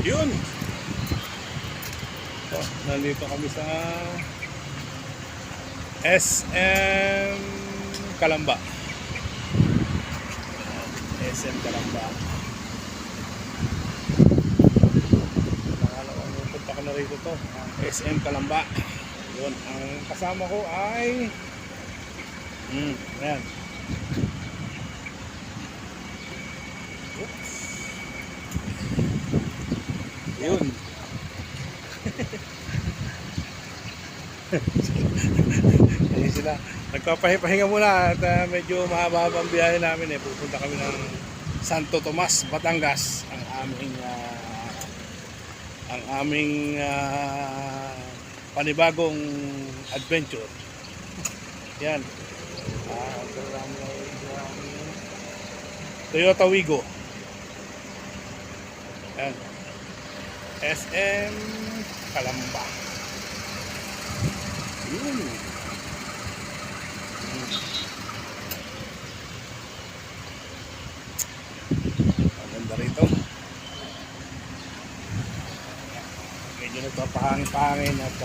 Yun. So, nandito kami sa SM Calamba. SM Calamba. Pangalawang punta ko na rito to. SM Calamba. Yun. Ang kasama ko ay ayan. Oops. Yun. Ayun sila. Nagpapahinga muna at medyo mahaba-haba ang biyahe namin eh. Pupunta kami ng Santo Tomas, Batangas. Ang aming panibagong adventure. Yan. Toyota Wigo. Yan. SM Calamba. Yun. Maganda rito. Medyo nagpapahangin-pahangin at